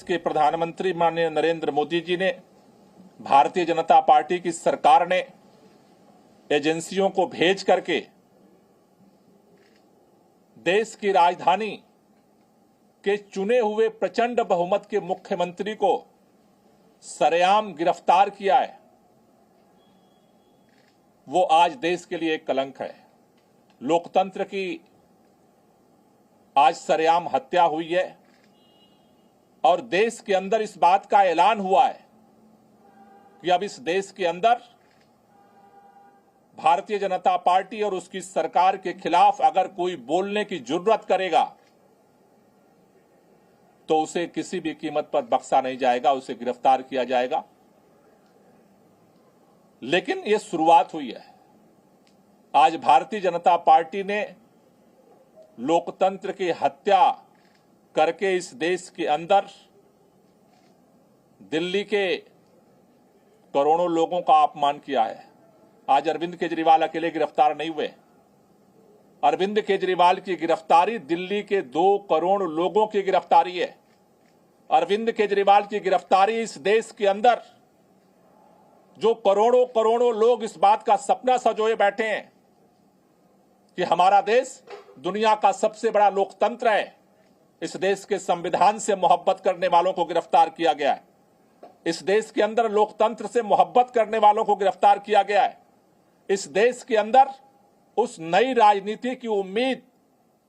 के प्रधानमंत्री माननीय नरेंद्र मोदी जी ने, भारतीय जनता पार्टी की सरकार ने एजेंसियों को भेज करके देश की राजधानी के चुने हुए प्रचंड बहुमत के मुख्यमंत्री को सरेआम गिरफ्तार किया है, वो आज देश के लिए एक कलंक है। लोकतंत्र की आज सरेआम हत्या हुई है और देश के अंदर इस बात का ऐलान हुआ है कि अब इस देश के अंदर भारतीय जनता पार्टी और उसकी सरकार के खिलाफ अगर कोई बोलने की जुर्रत करेगा तो उसे किसी भी कीमत पर बख्शा नहीं जाएगा, उसे गिरफ्तार किया जाएगा। लेकिन यह शुरुआत हुई है। आज भारतीय जनता पार्टी ने लोकतंत्र की हत्या करके इस देश के अंदर दिल्ली के करोड़ों लोगों का अपमान किया है। आज अरविंद केजरीवाल अकेले गिरफ्तार नहीं हुए। अरविंद केजरीवाल की गिरफ्तारी दिल्ली के 2 करोड़ लोगों की गिरफ्तारी है। अरविंद केजरीवाल की गिरफ्तारी इस देश के अंदर जो करोड़ों करोड़ों लोग इस बात का सपना संजोए बैठे हैं कि हमारा देश दुनिया का सबसे बड़ा लोकतंत्र है, इस देश के संविधान से मोहब्बत करने वालों को गिरफ्तार किया गया है। इस देश के अंदर लोकतंत्र से मोहब्बत करने वालों को गिरफ्तार किया गया है। इस देश के अंदर उस नई राजनीति की उम्मीद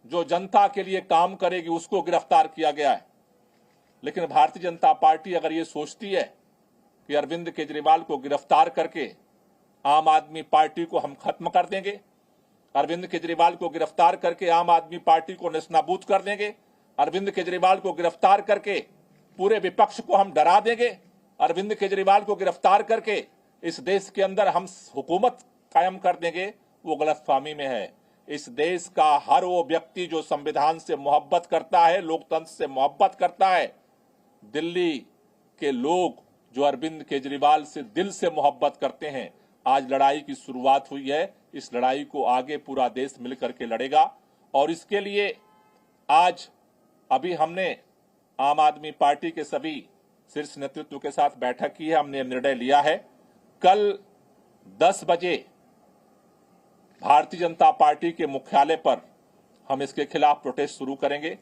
जो जनता के लिए काम करेगी उसको गिरफ्तार किया गया है। लेकिन भारतीय जनता पार्टी अगर ये सोचती है कि अरविंद केजरीवाल को गिरफ्तार करके आम आदमी पार्टी को हम खत्म कर देंगे, अरविंद केजरीवाल को गिरफ्तार करके आम आदमी पार्टी को नेस्तनाबूद कर देंगे, अरविंद केजरीवाल को गिरफ्तार करके पूरे विपक्ष को हम डरा देंगे, अरविंद केजरीवाल को गिरफ्तार करके इस देश के अंदर हम हुकूमत कायम कर देंगे, वो गलतफहमी में है। इस देश का हर वो व्यक्ति जो संविधान से मोहब्बत करता है, लोकतंत्र से मोहब्बत करता है, दिल्ली के लोग जो अरविंद केजरीवाल से दिल से मोहब्बत करते हैं, आज लड़ाई की शुरुआत हुई है। इस लड़ाई को आगे पूरा देश मिलकर के लड़ेगा और इसके लिए आज अभी हमने आम आदमी पार्टी के सभी शीर्ष नेतृत्व के साथ बैठक की है। हमने निर्णय लिया है कल 10 बजे भारतीय जनता पार्टी के मुख्यालय पर हम इसके खिलाफ प्रोटेस्ट शुरू करेंगे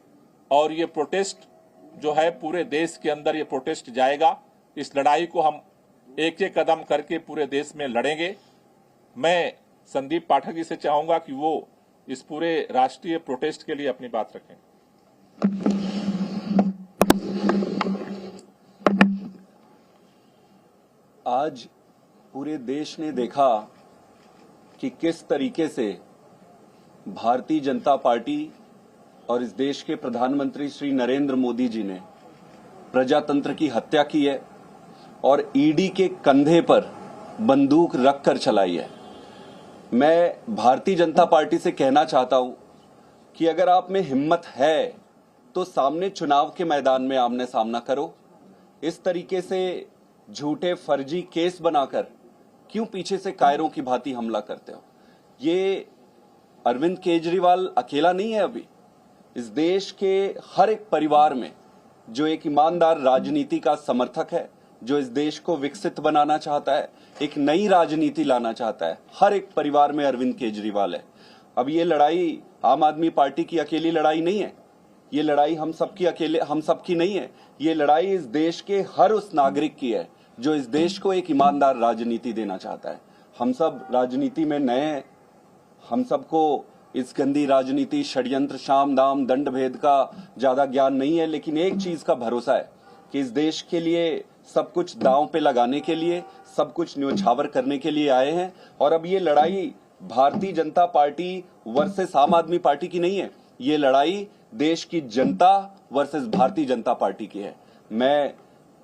और ये प्रोटेस्ट जो है पूरे देश के अंदर ये प्रोटेस्ट जाएगा। इस लड़ाई को हम एक एक कदम करके पूरे देश में लड़ेंगे। मैं संदीप पाठक जी से चाहूंगा कि वो इस पूरे राष्ट्रीय प्रोटेस्ट के लिए अपनी बात रखें। आज पूरे देश ने देखा कि किस तरीके से भारतीय जनता पार्टी और इस देश के प्रधानमंत्री श्री नरेंद्र मोदी जी ने प्रजातंत्र की हत्या की है और ईडी के कंधे पर बंदूक रखकर चलाई है। मैं भारतीय जनता पार्टी से कहना चाहता हूं कि अगर आप में हिम्मत है तो सामने चुनाव के मैदान में आमने सामना करो। इस तरीके से झूठे फर्जी केस बनाकर क्यों पीछे से कायरों की भांति हमला करते हो? ये अरविंद केजरीवाल अकेला नहीं है। अभी इस देश के हर एक परिवार में जो एक ईमानदार राजनीति का समर्थक है, जो इस देश को विकसित बनाना चाहता है, एक नई राजनीति लाना चाहता है, हर एक परिवार में अरविंद केजरीवाल है। अब ये लड़ाई आम आदमी पार्टी की अकेली लड़ाई नहीं है, ये लड़ाई हम सबकी नहीं है। ये लड़ाई इस देश के हर उस नागरिक की है जो इस देश को एक ईमानदार राजनीति देना चाहता है। हम सब राजनीति में नए हैं, हम सबको इस गंदी राजनीति, षड्यंत्र, शाम दाम, दंड भेद का ज्यादा ज्ञान नहीं है, लेकिन एक चीज का भरोसा है कि इस देश के लिए सब कुछ दांव पे लगाने के लिए, सब कुछ न्योछावर करने के लिए आए हैं। और अब ये लड़ाई भारतीय जनता पार्टी वर्सेस आम आदमी पार्टी की नहीं है, ये लड़ाई देश की जनता वर्सेस भारतीय जनता पार्टी की है। मैं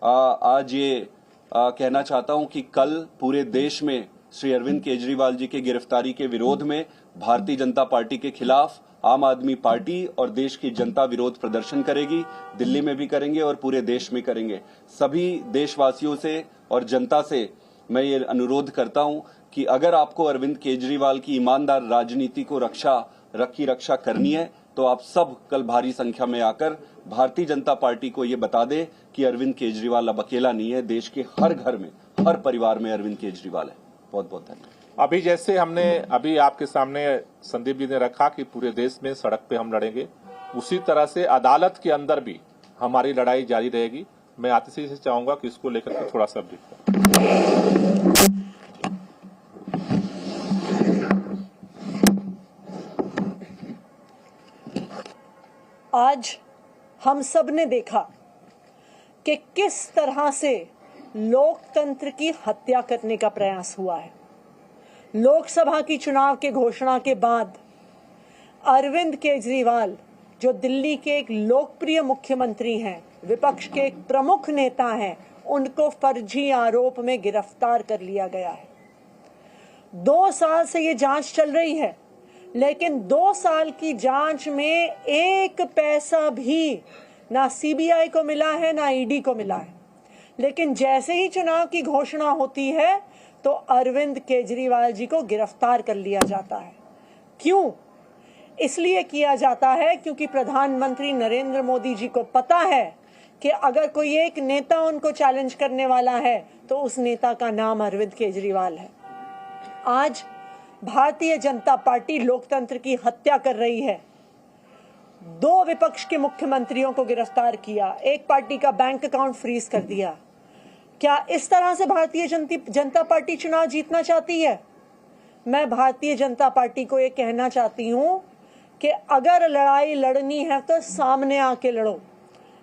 आज ये कहना चाहता हूं कि कल पूरे देश में श्री अरविंद केजरीवाल जी के गिरफ्तारी के विरोध में भारतीय जनता पार्टी के खिलाफ आम आदमी पार्टी और देश की जनता विरोध प्रदर्शन करेगी। दिल्ली में भी करेंगे और पूरे देश में करेंगे। सभी देशवासियों से और जनता से मैं ये अनुरोध करता हूं कि अगर आपको अरविंद केजरीवाल की ईमानदार राजनीति को रक्षा करनी है तो आप सब कल भारी संख्या में आकर भारतीय जनता पार्टी को ये बता दें कि अरविंद केजरीवाल अब अकेला नहीं है। देश के हर घर में, हर परिवार में अरविंद केजरीवाल है। बहुत बहुत धन्यवाद। अभी जैसे हमने अभी आपके सामने संदीप जी ने रखा कि पूरे देश में सड़क पे हम लड़ेंगे, उसी तरह से अदालत के अंदर भी हमारी लड़ाई जारी रहेगी। मैं आतिशी से चाहूंगा कि इसको लेकर के थोड़ा सा ब्रीफ। आज हम सब ने देखा कि किस तरह से लोकतंत्र की हत्या करने का प्रयास हुआ है। लोकसभा की चुनाव के घोषणा के बाद अरविंद केजरीवाल, जो दिल्ली के एक लोकप्रिय मुख्यमंत्री हैं, विपक्ष के एक प्रमुख नेता हैं, उनको फर्जी आरोप में गिरफ्तार कर लिया गया है। 2 साल से ये जांच चल रही है, लेकिन 2 साल की जांच में एक पैसा भी ना सीबीआई को मिला है, ना ईडी को मिला है। लेकिन जैसे ही चुनाव की घोषणा होती है तो अरविंद केजरीवाल जी को गिरफ्तार कर लिया जाता है। क्यों? इसलिए किया जाता है क्योंकि प्रधानमंत्री नरेंद्र मोदी जी को पता है कि अगर कोई एक नेता उनको चैलेंज करने वाला है तो उस नेता का नाम अरविंद केजरीवाल है। आज भारतीय जनता पार्टी लोकतंत्र की हत्या कर रही है। 2 विपक्ष के मुख्यमंत्रियों को गिरफ्तार किया, एक पार्टी का बैंक अकाउंट फ्रीज कर दिया। क्या इस तरह से भारतीय जनता पार्टी चुनाव जीतना चाहती है? मैं भारतीय जनता पार्टी को ये कहना चाहती हूं कि अगर लड़ाई लड़नी है तो सामने आके लड़ो,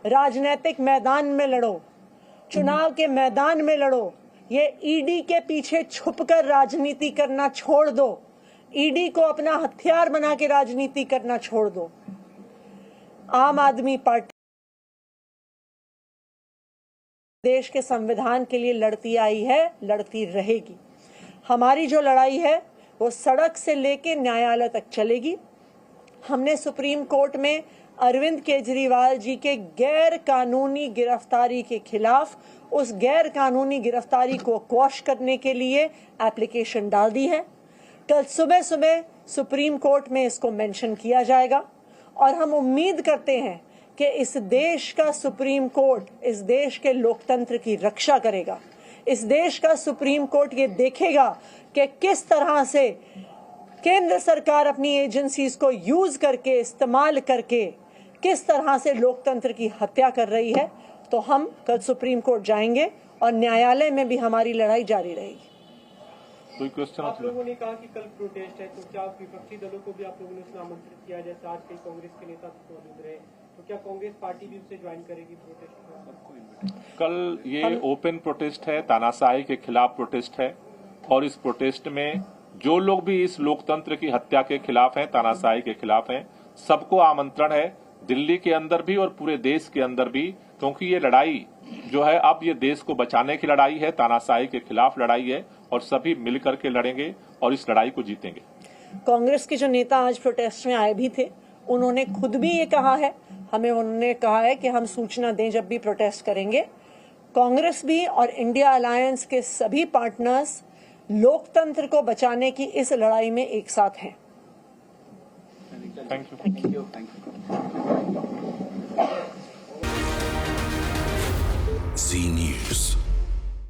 राजनीतिक मैदान में लड़ो, चुनाव के मैदान में लड़ो। ये ईडी के पीछे छुपकर राजनीति करना छोड़ दो। ईडी को अपना हथियार बना के राजनीति करना छोड़ दो। आम आदमी पार्टी देश के संविधान के लिए लड़ती आई है, लड़ती रहेगी। हमारी जो लड़ाई है वो सड़क से लेके न्यायालय तक चलेगी। हमने सुप्रीम कोर्ट में अरविंद केजरीवाल जी के गैर कानूनी गिरफ्तारी के खिलाफ उस गैर कानूनी गिरफ्तारी को क्वॉश करने के लिए एप्लीकेशन डाल दी है। कल सुबह सुबह सुप्रीम कोर्ट में इसको मेंशन किया जाएगा और हम उम्मीद करते हैं कि इस देश का सुप्रीम कोर्ट इस देश के लोकतंत्र की रक्षा करेगा। इस देश का सुप्रीम कोर्ट ये देखेगा कि किस तरह से केंद्र सरकार अपनी एजेंसीज को यूज करके, इस्तेमाल करके किस तरह से लोकतंत्र की हत्या कर रही है। तो हम कल सुप्रीम कोर्ट जाएंगे और न्यायालय में भी हमारी लड़ाई जारी रहेगी। कोई क्वेश्चन? आप लोगों ने कहा कि कल प्रोटेस्ट है, तो क्या विपक्षी दलों को भी आप लोगों ने उसमें आमंत्रित किया? जैसे आज कई कांग्रेस के नेता मौजूद रहे, तो क्या कांग्रेस पार्टी भी उससे ज्वाइन करेगी प्रोटेस्ट में? कल ये ओपन प्रोटेस्ट है, तानाशाही के खिलाफ प्रोटेस्ट है और इस प्रोटेस्ट में जो लोग भी इस लोकतंत्र की हत्या के खिलाफ हैं, तानाशाही के खिलाफ हैं, सबको आमंत्रण है, दिल्ली के अंदर भी और पूरे देश के अंदर भी, क्योंकि ये लड़ाई जो है अब ये देश को बचाने की लड़ाई है, तानाशाही के खिलाफ लड़ाई है और सभी मिलकर के लड़ेंगे और इस लड़ाई को जीतेंगे। कांग्रेस के जो नेता आज प्रोटेस्ट में आए भी थे, उन्होंने खुद भी ये कहा है, हमें उन्होंने कहा है कि हम सूचना दें जब भी प्रोटेस्ट करेंगे। कांग्रेस भी और इंडिया अलायंस के सभी पार्टनर्स लोकतंत्र को बचाने की इस लड़ाई में एक साथ हैं। Thank you. Z News.